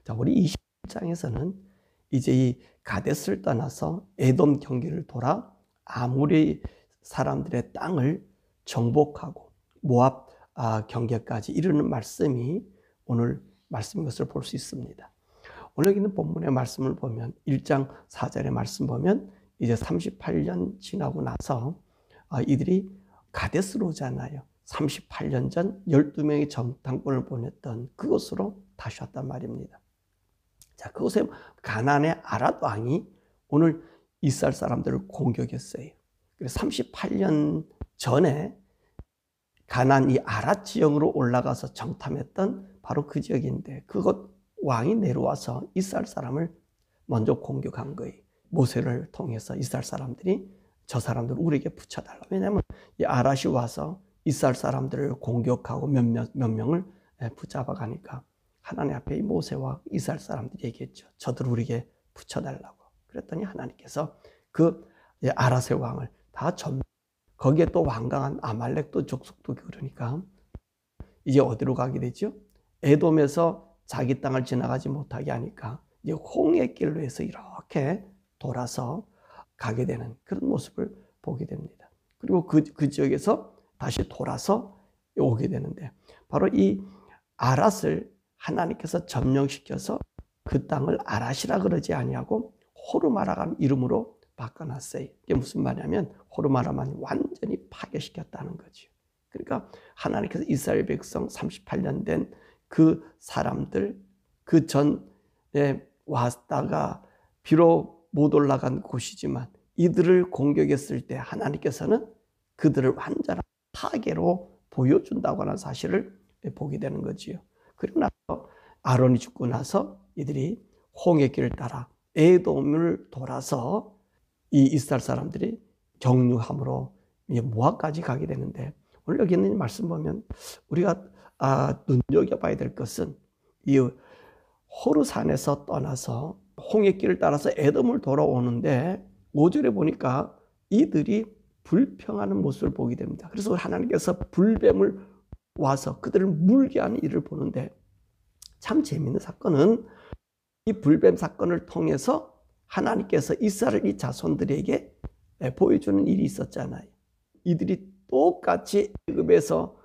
자, 우리 20장에서는 이제 이 가데스를 떠나서 에돔 경계를 돌아 아모리 사람들의 땅을 정복하고 모압 경계까지 이르는 말씀이 오늘 말씀인 것을 볼 수 있습니다. 오늘 여기 있는 본문의 말씀을 보면 1장 4절의 말씀 보면 이제 38년 지나고 나서 이들이 가데스로 오잖아요. 38년 전 12명의 정탐꾼을 보냈던 그곳으로 다시 왔단 말입니다. 자, 그곳에 가나안의 아랏 왕이 오늘 이스라엘 사람들을 공격했어요. 그래서 38년 전에 가나안 이 아랏 지역으로 올라가서 정탐했던 바로 그 지역인데 그곳 왕이 내려와서 이스라엘 사람을 먼저 공격한 거예요. 모세를 통해서 이스라엘 사람들이 저 사람들을 우리에게 붙여달라. 왜냐하면 이 아랏이 와서 이스라엘 사람들을 공격하고 몇 명을 붙잡아 가니까 하나님 앞에 이 모세와 이스라엘 사람들이 얘기했죠. 저들 우리에게 붙여달라고. 그랬더니 하나님께서 그 아랏의 왕을 다 거기에 또 완강한 아말렉도 족속도 그러니까 이제 어디로 가게 되죠? 에돔에서 자기 땅을 지나가지 못하게 하니까 이제 홍해 길로 해서 이렇게 돌아서 가게 되는 그런 모습을 보게 됩니다. 그리고 그 지역에서 다시 돌아서 오게 되는데 바로 이 아랏을 하나님께서 점령시켜서 그 땅을 아랏이라 그러지 아니하고 호르마라는 이름으로 바꿔놨어요. 이게 무슨 말이냐면 호르마라만 완전히 파괴시켰다는 거죠. 그러니까 하나님께서 이스라엘 백성 38년 된 그 사람들 그 전에 왔다가 비록 못 올라간 곳이지만 이들을 공격했을 때 하나님께서는 그들을 완전한 파괴로 보여준다고 하는 사실을 보게 되는 거지요. 그리고 나서 아론이 죽고 나서 이들이 홍해길을 따라 에돔을 돌아서 이 이스라엘 사람들이 경유함으로 모압까지 가게 되는데 오늘 여기 있는 말씀 보면 우리가 눈여겨봐야 될 것은 이 호르산에서 떠나서 홍해길을 따라서 에돔을 돌아오는데 5절에 보니까 이들이 불평하는 모습을 보게 됩니다. 그래서 하나님께서 불뱀을 와서 그들을 물게 하는 일을 보는데 참 재미있는 사건은 이 불뱀 사건을 통해서 하나님께서 이스라엘 이 자손들에게 보여주는 일이 있었잖아요. 이들이 똑같이 애굽에서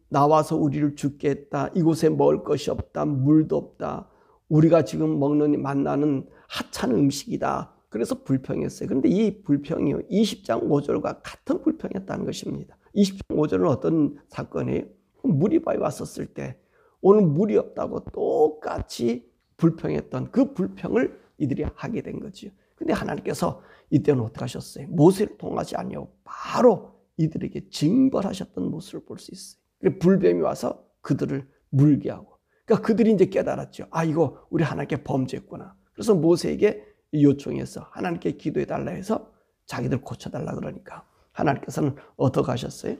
나와서 우리를 죽게 했다. 이곳에 먹을 것이 없다. 물도 없다. 우리가 지금 만나는 하찮은 음식이다. 그래서 불평했어요. 그런데 이 불평이 20장 5절과 같은 불평이었다는 것입니다. 20장 5절은 어떤 사건이에요? 무리바에 왔었을 때 오늘 물이 없다고 똑같이 불평했던 그 불평을 이들이 하게 된 거죠. 근데 하나님께서 이때는 어떻게 하셨어요? 모세를 통하지 아니하고 바로 이들에게 징벌하셨던 모습을 볼 수 있어요. 불뱀이 와서 그들을 물게 하고 그러니까 그들이 이제 깨달았죠. 이거 우리 하나님께 범죄했구나. 그래서 모세에게 요청해서 하나님께 기도해달라 해서 자기들 고쳐달라 그러니까 하나님께서는 어떻게 하셨어요?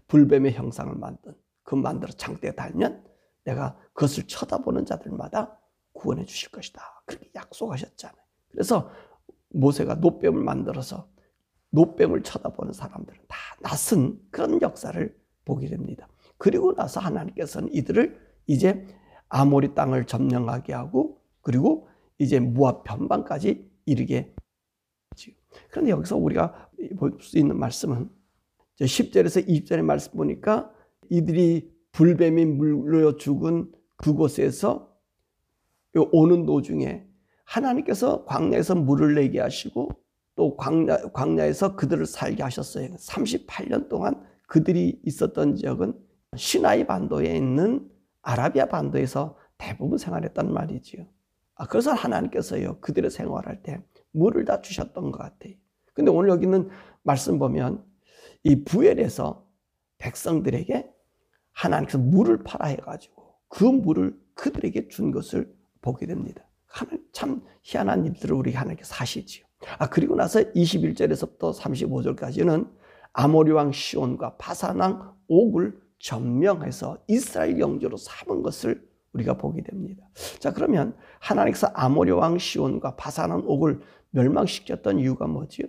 불뱀의 형상을 만들어 장대에 달면 내가 그것을 쳐다보는 자들마다 구원해 주실 것이다. 그렇게 약속하셨잖아요. 그래서 모세가 놋뱀을 만들어서 놋뱀을 쳐다보는 사람들은 다 낯선 그런 역사를 보게 됩니다. 그리고 나서 하나님께서는 이들을 이제 아모리 땅을 점령하게 하고 그리고 이제 모압 변방까지 이르게 하죠. 그런데 여기서 우리가 볼 수 있는 말씀은 10절에서 20절의 말씀 보니까 이들이 불뱀이 물려 죽은 그곳에서 오는 도중에 하나님께서 광야에서 물을 내게 하시고 또 광야에서 그들을 살게 하셨어요. 38년 동안 그들이 있었던 지역은 시나이 반도에 있는 아라비아 반도에서 대부분 생활했단 말이지요. 그래서 하나님께서요 그들의 생활할 때 물을 다 주셨던 것 같아요. 근데 오늘 여기 있는 말씀 보면 이 부엘에서 백성들에게 하나님께서 물을 팔아 해가지고 그 물을 그들에게 준 것을 보게 됩니다. 참 희한한 일들을 우리 하나님께서 하시지요. 그리고 나서 21절에서부터 35절까지는 아모리 왕 시온과 바산 왕 옥을 점령해서 이스라엘 영주로 삼은 것을 우리가 보게 됩니다. 자, 그러면 하나님께서 아모리 왕 시온과 바산 왕 옥을 멸망시켰던 이유가 뭐지요?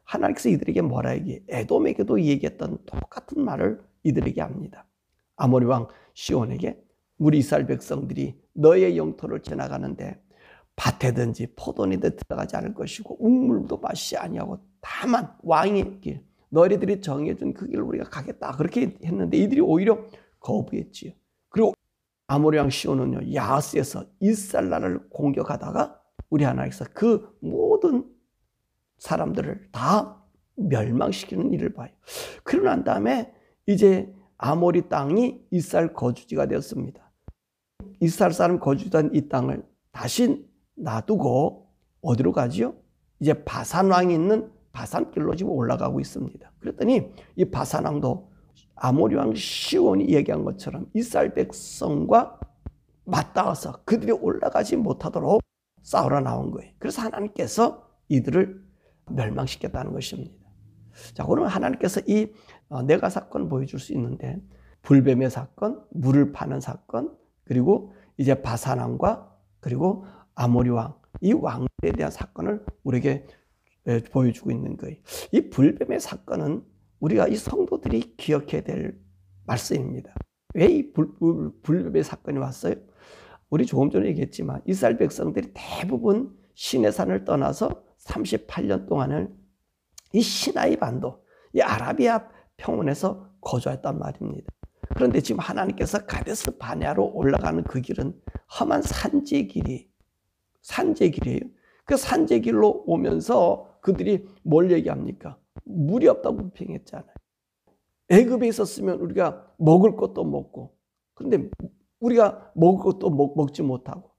하나님께서 이들에게 뭐라 얘기해? 에돔에게도 얘기했던 똑같은 말을 이들에게 합니다. 아모리 왕 시온에게 우리 이스라엘 백성들이 너의 영토를 지나가는데 밭에든지 포도원에든 들어가지 않을 것이고 우물도 마시지 아니하고 다만 왕의 길, 너희들이 정해준 그 길로 우리가 가겠다. 그렇게 했는데 이들이 오히려 거부했지요. 그리고 아모리 왕 시온은요, 야하스에서 이스라엘 나라를 공격하다가 우리 하나님께서 그 모든 사람들을 다 멸망시키는 일을 봐요. 그러고 난 다음에 이제 아모리 땅이 이스라엘 거주지가 되었습니다. 이스라엘 사람 거주한 이 땅을 다시 놔두고 어디로 가지요? 이제 바산 왕이 있는 바산길로 지금 올라가고 있습니다. 그랬더니 이 바산 왕도 아모리 왕 시온이 얘기한 것처럼 이스라엘 백성과 맞닿아서 그들이 올라가지 못하도록 싸우러 나온 거예요. 그래서 하나님께서 이들을 멸망시켰다는 것입니다. 자, 그러면 하나님께서 이 내가 사건을 보여줄 수 있는데, 불뱀의 사건, 물을 파는 사건, 그리고 이제 바산 왕과 그리고 아모리 왕, 이 왕들에 대한 사건을 우리에게 보여주고 있는 거예요. 이 불뱀의 사건은 우리가 이 성도들이 기억해야 될 말씀입니다. 왜 이 불뱀의 사건이 왔어요? 우리 조금 전에 얘기했지만 이스라엘 백성들이 대부분 시내산을 떠나서 38년 동안을 이 시나이 반도, 이 아라비아 평원에서 거주했단 말입니다. 그런데 지금 하나님께서 가데스 바네아로 올라가는 그 길은 험한 산지길이에요. 그 산지길로 오면서 그들이 뭘 얘기합니까? 물이 없다고 불평했잖아요. 애굽에 있었으면 우리가 먹을 것도 먹고, 그런데 우리가 먹을 것도 먹지 못하고,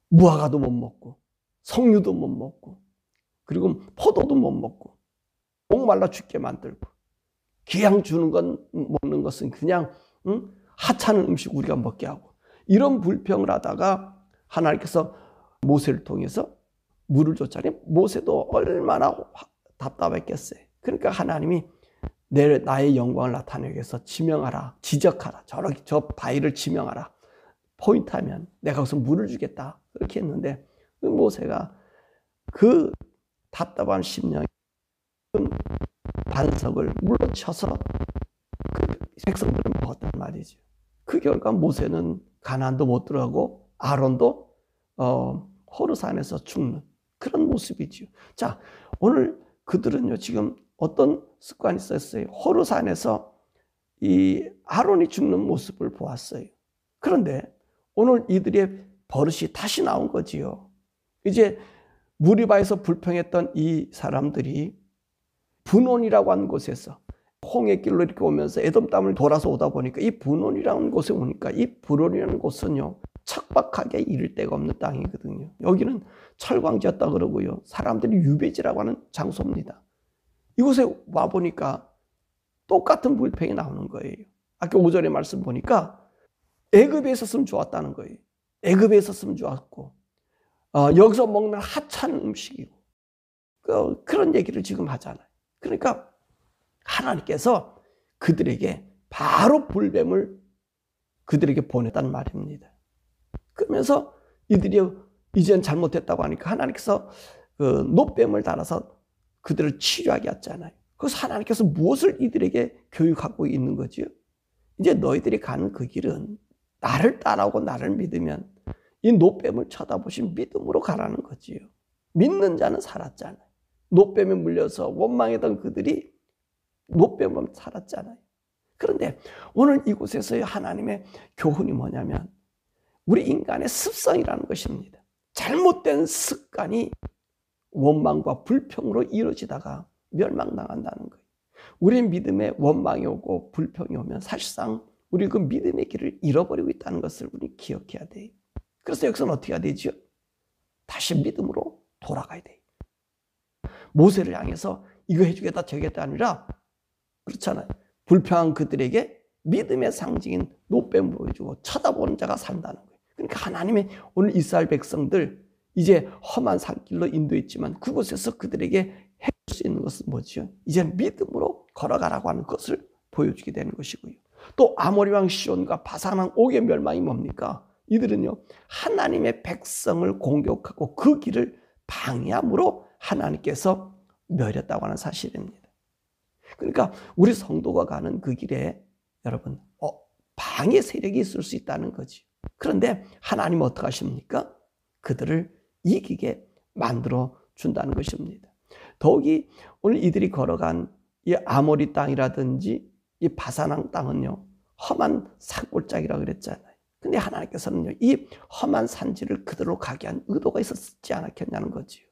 무화과도 못 먹고, 석류도 못 먹고, 그리고 포도도 못 먹고, 목말라 죽게 만들고, 기양 주는 건 먹는 것은 그냥 하찮은 음식 우리가 먹게 하고, 이런 불평을 하다가 하나님께서 모세를 통해서 물을 줬잖아요. 모세도 얼마나 답답했겠어요. 그러니까 하나님이 나의 영광을 나타내기 위해서 지명하라, 지적하라, 저 바위를 지명하라, 포인트하면 내가 거기서 물을 주겠다, 그렇게 했는데 모세가 그 답답한 심령, 반석을 물로 쳐서 그 백성들을 먹었단 말이죠. 그 결과 모세는 가나안도 못 들어가고 아론도 호르산에서 죽는 그런 모습이죠. 자, 오늘 그들은요, 지금 어떤 습관이 있었어요? 호르산에서 이 아론이 죽는 모습을 보았어요. 그런데 오늘 이들의 버릇이 다시 나온 거지요. 이제 무리바에서 불평했던 이 사람들이 분온이라고 하는 곳에서 홍해길로 이렇게 오면서 에돔 땅을 돌아서 오다 보니까 이 분온이라는 곳에 오니까 이 분온이라는 곳은요, 척박하게 이를 데가 없는 땅이거든요. 여기는 철광지였다 그러고요, 사람들이 유배지라고 하는 장소입니다. 이곳에 와보니까 똑같은 불평이 나오는 거예요. 아까 5절의 말씀 보니까 애굽에 있었으면 좋았다는 거예요. 애굽에 있었으면 좋았고, 여기서 먹는 하찮은 음식이고, 그런 얘기를 지금 하잖아요. 그러니까 하나님께서 그들에게 바로 불뱀을 그들에게 보냈단 말입니다. 그러면서 이들이 이젠 잘못했다고 하니까 하나님께서 노뱀을 달아서 그들을 치료하게 했잖아요. 그래서 하나님께서 무엇을 이들에게 교육하고 있는 거지요? 이제 너희들이 가는 그 길은 나를 따라오고 나를 믿으면 이 노뱀을 쳐다보신 믿음으로 가라는 거지요. 믿는 자는 살았잖아요. 노뱀에 물려서 원망했던 그들이 노뱀으로 살았잖아요. 그런데 오늘 이곳에서의 하나님의 교훈이 뭐냐면 우리 인간의 습성이라는 것입니다. 잘못된 습관이 원망과 불평으로 이루어지다가 멸망당한다는 거예요. 우리 믿음에 원망이 오고 불평이 오면 사실상 우리 그 믿음의 길을 잃어버리고 있다는 것을 우리 기억해야 돼요. 그래서 여기서는 어떻게 해야 되죠? 다시 믿음으로 돌아가야 돼요. 모세를 향해서 이거 해주겠다 저겠다 아니라 그렇잖아요. 불평한 그들에게 믿음의 상징인 노뱀을 보여주고 쳐다보는 자가 산다는 거예요. 그러니까 하나님의 오늘 이스라엘 백성들 이제 험한 산길로 인도했지만 그곳에서 그들에게 해줄 수 있는 것은 뭐죠? 이제 믿음으로 걸어가라고 하는 것을 보여주게 되는 것이고요. 또 아모리 왕 시온과 바산 왕 옥의 멸망이 뭡니까? 이들은요, 하나님의 백성을 공격하고 그 길을 방해함으로 하나님께서 멸했다고 하는 사실입니다. 그러니까 우리 성도가 가는 그 길에 여러분 방해 세력이 있을 수 있다는 거지. 그런데 하나님은 어떻게 하십니까? 그들을 이기게 만들어 준다는 것입니다. 더욱이 오늘 이들이 걸어간 이 아모리 땅이라든지 이 바산왕 땅은요, 험한 산골짜기라고 그랬잖아요. 근데 하나님께서는요, 이 험한 산지를 그들로 가게 한 의도가 있었지 않았겠냐는 거지요.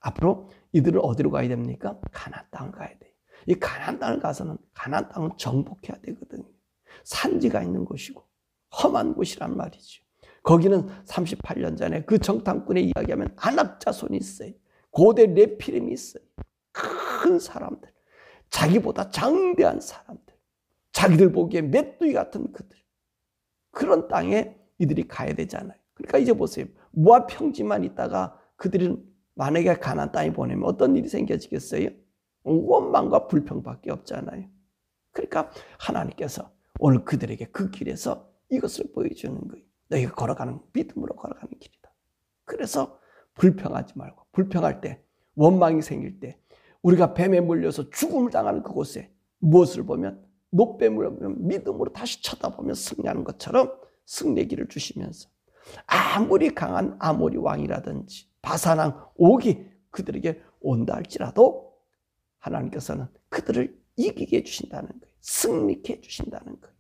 앞으로 이들을 어디로 가야 됩니까? 가나안 땅을 가야 돼요. 이 가나안 땅을 가서는 가나안 땅을 정복해야 되거든요. 산지가 있는 곳이고 험한 곳이란 말이죠. 거기는 38년 전에 그 정탐꾼에 이야기하면 아낙 자손이 있어요. 고대 네피림이 있어요. 큰 사람들, 자기보다 장대한 사람들, 자기들 보기에 메뚜기 같은 그들, 그런 땅에 이들이 가야 되잖아요. 그러니까 이제 보세요. 모압 평지만 있다가 그들은 만약에 가나안 땅에 보내면 어떤 일이 생겨지겠어요? 원망과 불평밖에 없잖아요. 그러니까 하나님께서 오늘 그들에게 그 길에서 이것을 보여주는 거예요. 너희가 걸어가는 믿음으로 걸어가는 길이다. 그래서 불평하지 말고, 불평할 때, 원망이 생길 때, 우리가 뱀에 물려서 죽음을 당하는 그곳에 무엇을 보면, 노뱀을 보면 믿음으로 다시 쳐다보면 승리하는 것처럼 승리의 길을 주시면서, 아무리 강한 아모리 왕이라든지 바산왕 옥이 그들에게 온다 할지라도 하나님께서는 그들을 이기게 해주신다는 거예요. 승리케 해주신다는 거예요.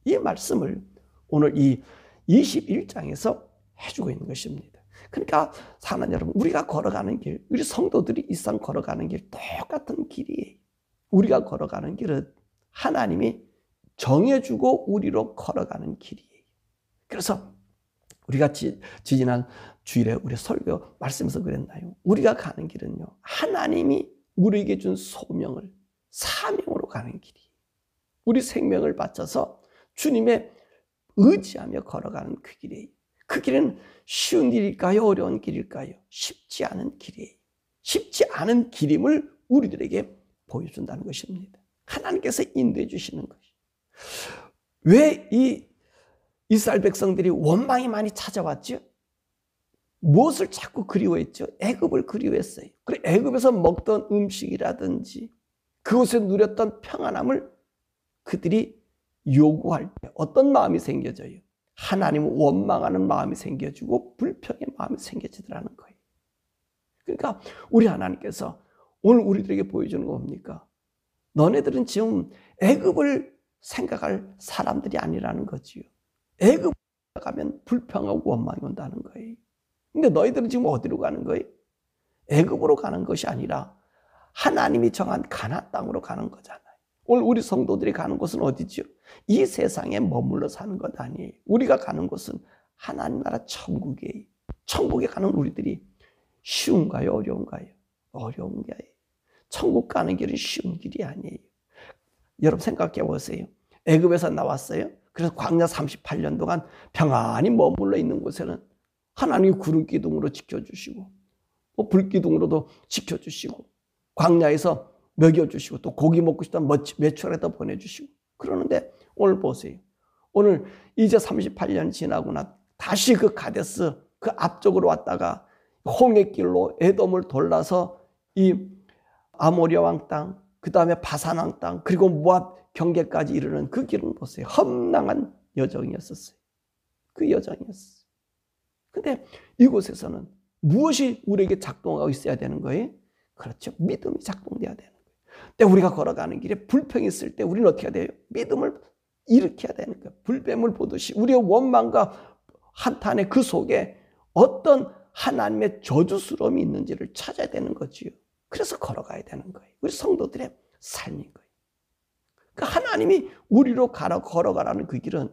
이 말씀을 오늘 이 21장에서 해주고 있는 것입니다. 그러니까 사랑하는 여러분, 우리가 걸어가는 길, 우리 성도들이 일상 걸어가는 길 똑같은 길이에요. 우리가 걸어가는 길은 하나님이 정해주고 우리로 걸어가는 길이에요. 그래서 우리가 지지난 주일에 우리 설교 말씀에서 그랬나요? 우리가 가는 길은요, 하나님이 우리에게 준 소명을, 사명으로 가는 길이에요. 우리 생명을 바쳐서 주님의 의지하며 걸어가는 그 길이에요. 그 길은 쉬운 길일까요? 어려운 길일까요? 쉽지 않은 길이에요. 쉽지 않은 길임을 우리들에게 보여준다는 것입니다. 하나님께서 인도해 주시는 것이에요. 왜 이 이스라엘 백성들이 원망이 많이 찾아왔죠? 무엇을 자꾸 그리워했죠? 애굽을 그리워했어요. 그리고 애굽에서 먹던 음식이라든지 그곳에 누렸던 평안함을 그들이 요구할 때 어떤 마음이 생겨져요? 하나님을 원망하는 마음이 생겨지고 불평의 마음이 생겨지더라는 거예요. 그러니까 우리 하나님께서 오늘 우리들에게 보여주는 거 뭡니까? 너네들은 지금 애굽을 생각할 사람들이 아니라는 거지요. 애굽에 가면 불평하고 원망이 온다는 거예요. 근데 너희들은 지금 어디로 가는 거예요? 애굽으로 가는 것이 아니라 하나님이 정한 가나안 땅으로 가는 거잖아요. 오늘 우리 성도들이 가는 곳은 어디죠? 이 세상에 머물러 사는 것 아니에요. 우리가 가는 곳은 하나님 나라 천국이에요. 천국에 가는 우리들이 쉬운가요? 어려운가요? 어려운 게 아니에요. 천국 가는 길은 쉬운 길이 아니에요. 여러분 생각해 보세요. 애굽에서 나왔어요. 그래서 광야 38년 동안 평안히 머물러 있는 곳에는 하나님이 구름 기둥으로 지켜주시고 불기둥으로도 지켜주시고 광야에서 먹여주시고 또 고기 먹고 싶다면 매출에다 보내주시고 그러는데 오늘 보세요. 오늘 이제 38년 지나고 나 다시 그 가데스 그 앞쪽으로 왔다가 홍해길로 에돔을 돌라서 이 아모리 왕 땅, 그 다음에 바산 왕 땅, 그리고 모압 경계까지 이르는 그 길은 보세요. 험난한 여정이었었어요. 그 여정이었어요. 근데 이곳에서는 무엇이 우리에게 작동하고 있어야 되는 거예요? 그렇죠. 믿음이 작동돼야 되는 거예요. 근데 우리가 걸어가는 길에 불평이 있을 때 우리는 어떻게 해야 돼요? 믿음을 일으켜야 되는 거예요. 불뱀을 보듯이 우리의 원망과 한탄의 그 속에 어떤 하나님의 저주스러움이 있는지를 찾아야 되는 거지요. 그래서 걸어가야 되는 거예요. 우리 성도들의 삶인 거예요. 그러니까 하나님이 우리로 걸어가라는 그 길은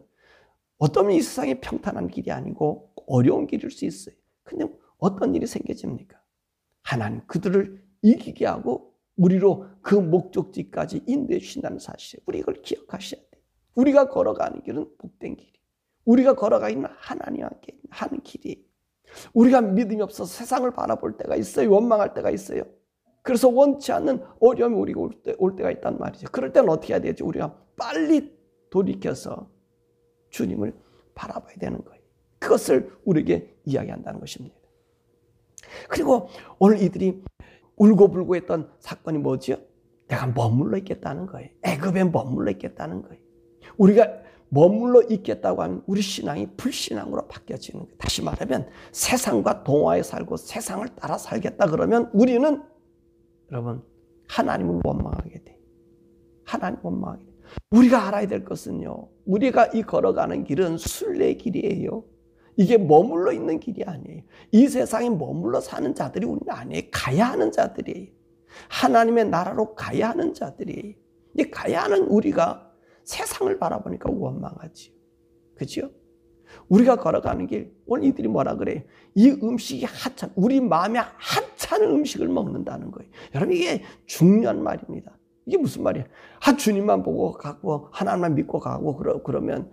어떤 이 세상에 평탄한 길이 아니고 어려운 길일 수 있어요. 근데 어떤 일이 생겨집니까? 하나님 그들을 이기게 하고 우리로 그 목적지까지 인도해 주신다는 사실, 우리 이걸 기억하셔야 돼요. 우리가 걸어가는 길은 복된 길이, 우리가 걸어가는 하나님과 함께 하는 길이에요. 우리가 믿음이 없어서 세상을 바라볼 때가 있어요. 원망할 때가 있어요. 그래서 원치 않는 어려움이 우리가 올 때가 있단 말이죠. 그럴 때는 어떻게 해야 되죠? 우리가 빨리 돌이켜서 주님을 바라봐야 되는 거예요. 그것을 우리에게 이야기한다는 것입니다. 그리고 오늘 이들이 울고불고 했던 사건이 뭐지요? 내가 머물러 있겠다는 거예요. 애굽에 머물러 있겠다는 거예요. 우리가 머물러 있겠다고 하면 우리 신앙이 불신앙으로 바뀌어지는 거예요. 다시 말하면 세상과 동화에 살고 세상을 따라 살겠다 그러면 우리는 여러분 하나님을 원망하게 돼. 하나님 원망하게 돼. 우리가 알아야 될 것은요, 우리가 이 걸어가는 길은 순례의 길이에요. 이게 머물러 있는 길이 아니에요. 이 세상에 머물러 사는 자들이 우리는 아니에요. 가야 하는 자들이에요. 하나님의 나라로 가야 하는 자들이에요. 이 가야 하는 우리가 세상을 바라보니까 원망하지요. 그죠? 우리가 걸어가는 길, 오늘 이들이 뭐라 그래요? 이 음식이 하찮, 우리 마음에 하찮은 음식을 먹는다는 거예요. 여러분, 이게 중요한 말입니다. 이게 무슨 말이에요? 주님만 보고 가고 하나님만 믿고 가고 그러면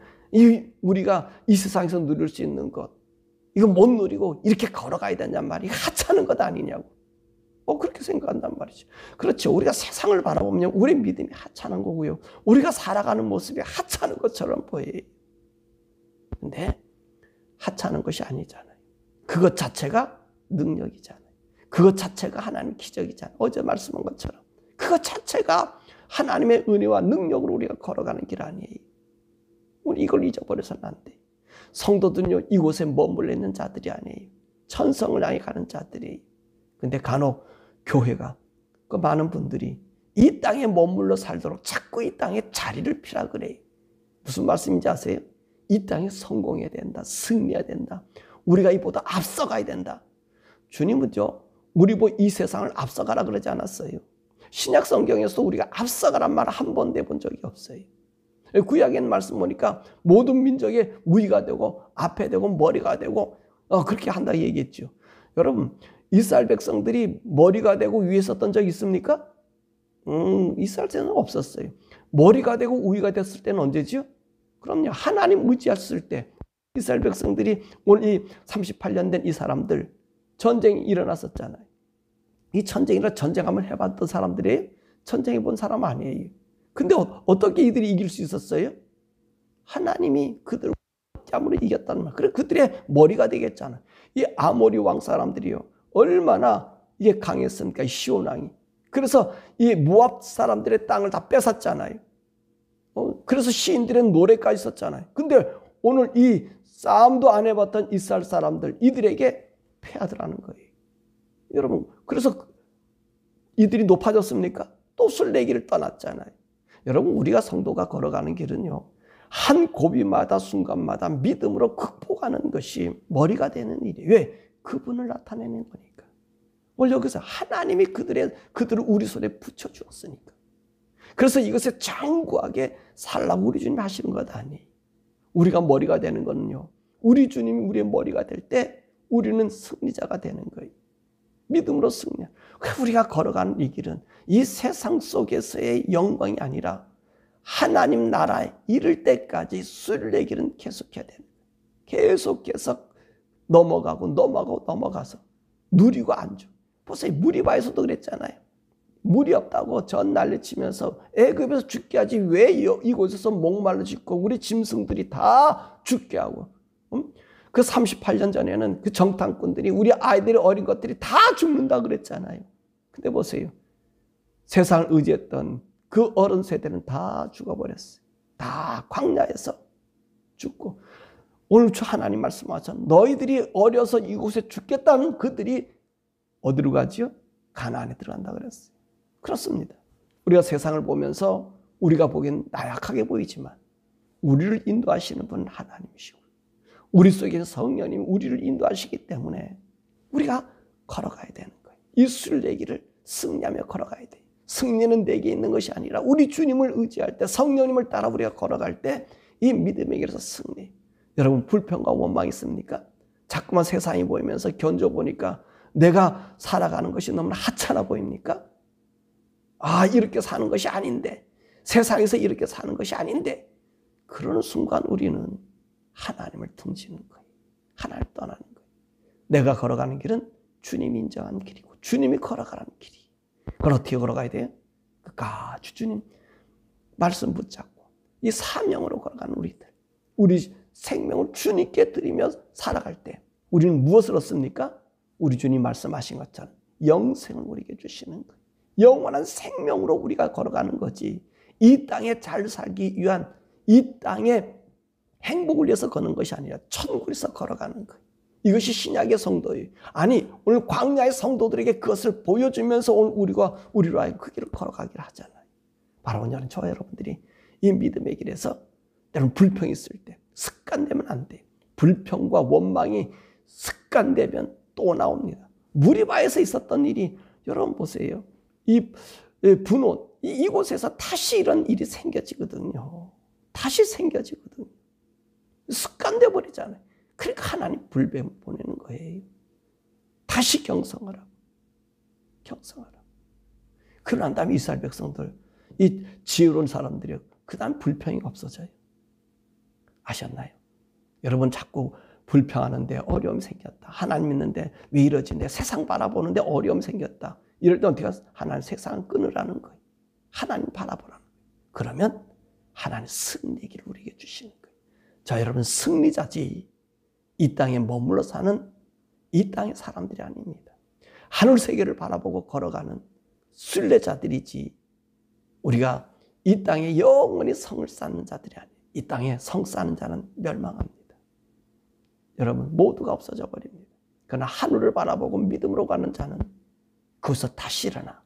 우리가 이 세상에서 누릴 수 있는 것, 이거 못 누리고 이렇게 걸어가야 된단 말이에요. 하찮은 것 아니냐고. 그렇게 생각한단 말이죠. 그렇죠. 우리가 세상을 바라보면 우리 믿음이 하찮은 거고요. 우리가 살아가는 모습이 하찮은 것처럼 보여요. 근데 하찮은 것이 아니잖아요. 그것 자체가 능력이잖아요. 그것 자체가 하나님의 기적이잖아요. 어제 말씀한 것처럼. 그것 자체가 하나님의 은혜와 능력으로 우리가 걸어가는 길 아니에요. 우리 이걸 잊어버려서는 안 돼요. 성도들은요, 이곳에 머물러 있는 자들이 아니에요. 천성을 향해 가는 자들이에요. 근데 간혹 교회가, 그 많은 분들이 이 땅에 머물러 살도록 자꾸 이 땅에 자리를 피라 그래요. 무슨 말씀인지 아세요? 이 땅에 성공해야 된다. 승리해야 된다. 우리가 이보다 앞서가야 된다. 주님은요, 우리 보고 이 세상을 앞서가라 그러지 않았어요. 신약 성경에서 우리가 앞서가란 말 한 번 내본 적이 없어요. 구약에 있는 말씀 보니까 모든 민족의 위가 되고 앞에 되고 머리가 되고 그렇게 한다 얘기했죠. 여러분, 이스라엘 백성들이 머리가 되고 위에 섰던 적 있습니까? 이스라엘 때는 없었어요. 머리가 되고 위가 됐을 때는 언제죠? 그럼요, 하나님 의지했을 때. 이스라엘 백성들이 오늘 이 38년 된 이 사람들, 전쟁이 일어났었잖아요. 이 전쟁이라 전쟁 한번 해봤던 사람들이에요? 전쟁해 본 사람 아니에요. 근데 어떻게 이들이 이길 수 있었어요? 하나님이 그들을 뺨으로 이겼다는 말. 그래, 그들의 머리가 되겠잖아요. 이 아모리 왕 사람들이요, 얼마나 이게 강했습니까? 시온 왕이. 그래서 이 모압 사람들의 땅을 다 뺏었잖아요. 그래서 시인들의 노래까지 썼잖아요. 근데 오늘 이 싸움도 안 해봤던 이스라엘 사람들, 이들에게 패하더라는 거예요. 여러분, 그래서 이들이 높아졌습니까? 또 순례길을 떠났잖아요. 여러분, 우리가 성도가 걸어가는 길은요, 한 고비마다 순간마다 믿음으로 극복하는 것이 머리가 되는 일이에요. 왜? 그분을 나타내는 거니까. 오늘 여기서 하나님이 그들을 우리 손에 붙여주었으니까. 그래서 이것에 장구하게 살라고 우리 주님이 하시는 것 아니에요. 우리가 머리가 되는 거는요, 우리 주님이 우리의 머리가 될 때 우리는 승리자가 되는 거예요. 믿음으로 승리. 우리가 걸어가는 이 길은 이 세상 속에서의 영광이 아니라 하나님 나라에 이를 때까지 순례 길은 계속해야 되는 거예요. 계속해서 넘어가서 누리고 안주. 보세요, 무리바에서도 그랬잖아요. 물이 없다고 전 난리치면서 애굽에서 죽게 하지 왜 이곳에서 목말라 죽고 우리 짐승들이 다 죽게 하고, 그 38년 전에는 그 정탐꾼들이 우리 아이들이 어린 것들이 다 죽는다 그랬잖아요. 근데 보세요, 세상을 의지했던 그 어른 세대는 다 죽어버렸어요. 다 광야에서 죽고, 오늘 주 하나님 말씀하셨죠. 너희들이 어려서 이곳에 죽겠다는 그들이 어디로 가지요? 가나안에 들어간다 그랬어요. 그렇습니다. 우리가 세상을 보면서 우리가 보기엔 나약하게 보이지만 우리를 인도하시는 분은 하나님이시고 우리 속에 성령님이 우리를 인도하시기 때문에 우리가 걸어가야 되는 거예요. 이 순례길을 승리하며 걸어가야 돼요. 승리는 내게 있는 것이 아니라 우리 주님을 의지할 때, 성령님을 따라 우리가 걸어갈 때 이 믿음의 길에서 승리. 여러분, 불평과 원망이 있습니까? 자꾸만 세상이 보이면서 견뎌보니까 내가 살아가는 것이 너무나 하찮아 보입니까? 이렇게 사는 것이 아닌데, 세상에서 이렇게 사는 것이 아닌데, 그러는 순간 우리는 하나님을 등지는 거예요. 하나님을 떠나는 거예요. 내가 걸어가는 길은 주님이 인정한 길이고 주님이 걸어가라는 길이. 그걸 어떻게 걸어가야 돼요? 끝까지 주님 말씀 붙잡고 이 사명으로 걸어가는 우리들, 우리 생명을 주님께 드리며 살아갈 때 우리는 무엇을 얻습니까? 우리 주님 말씀하신 것처럼 영생을 우리에게 주시는 거예요. 영원한 생명으로 우리가 걸어가는 거지, 이 땅에 잘 살기 위한, 이 땅에 행복을 위해서 걷는 것이 아니라 천국을 위해서 걸어가는 거예요. 이것이 신약의 성도예요. 아니, 오늘 광야의 성도들에게 그것을 보여주면서 오늘 우리로 하여금 그 길을 걸어가기를 하잖아요. 바로 오늘은 저와 여러분들이 이 믿음의 길에서 때로는 불평이 있을 때 습관되면 안 돼요. 불평과 원망이 습관되면 또 나옵니다. 무리바에서 있었던 일이 여러분 보세요. 이 분원, 이곳에서 다시 이런 일이 생겨지거든요. 다시 생겨지거든요. 습관돼 버리잖아요. 그러니까 하나님 불뱀 보내는 거예요. 다시 경성하라고. 경성하라고. 그러난 다음에 이스라엘 백성들, 이 지혜로운 사람들이 그 다음 불평이 없어져요. 아셨나요? 여러분 자꾸 불평하는데 어려움이 생겼다. 하나님 믿는데 왜 이러지? 내 세상 바라보는데 어려움이 생겼다. 이럴 때 어떻게 하나님 세상을 끊으라는 거예요. 하나님 바라보라는 거예요. 그러면 하나님 승리기를 우리에게 주시는 거예요. 자, 여러분 승리자지 이 땅에 머물러 사는 이 땅의 사람들이 아닙니다. 하늘 세계를 바라보고 걸어가는 순례자들이지 우리가 이 땅에 영원히 성을 쌓는 자들이 아니에요. 이 땅에 성 쌓는 자는 멸망합니다. 여러분 모두가 없어져 버립니다. 그러나 하늘을 바라보고 믿음으로 가는 자는 거기서 다시 일어나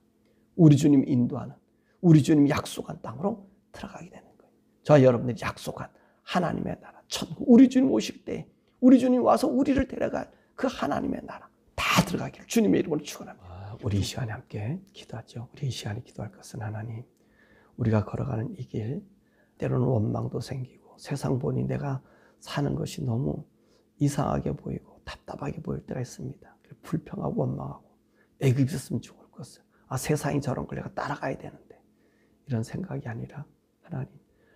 우리 주님 인도하는 우리 주님 약속한 땅으로 들어가게 되는 거예요. 저와 여러분들이 약속한 하나님의 나라 천국, 우리 주님 오실 때 우리 주님 와서 우리를 데려갈 그 하나님의 나라 다 들어가기를 주님의 이름으로 축원합니다. 우리 이 시간에 함께 기도하죠. 우리 이 시간에 기도할 것은 하나님, 우리가 걸어가는 이 길 때로는 원망도 생기고 세상 보니 내가 사는 것이 너무 이상하게 보이고 답답하게 보일 때가 있습니다. 불평하고 원망하고 애굽에 있었으면 좋을 것을, 세상이 저런 걸 내가 따라가야 되는데 이런 생각이 아니라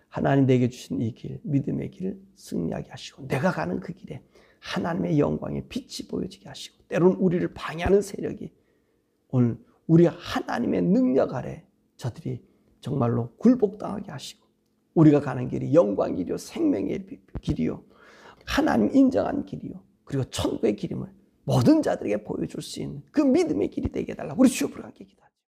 하나님 내게 주신 이 길, 믿음의 길 승리하게 하시고 내가 가는 그 길에 하나님의 영광의 빛이 보여지게 하시고 때로는 우리를 방해하는 세력이 오늘 우리 하나님의 능력 아래 저들이 정말로 굴복당하게 하시고 우리가 가는 길이 영광 길이요 생명의 길이요 하나님 인정한 길이요 그리고 천국의 길임을 모든 자들에게 보여줄 수 있는 그 믿음의 길이 되게 해달라고 우리 주여 부르게 기도합니다.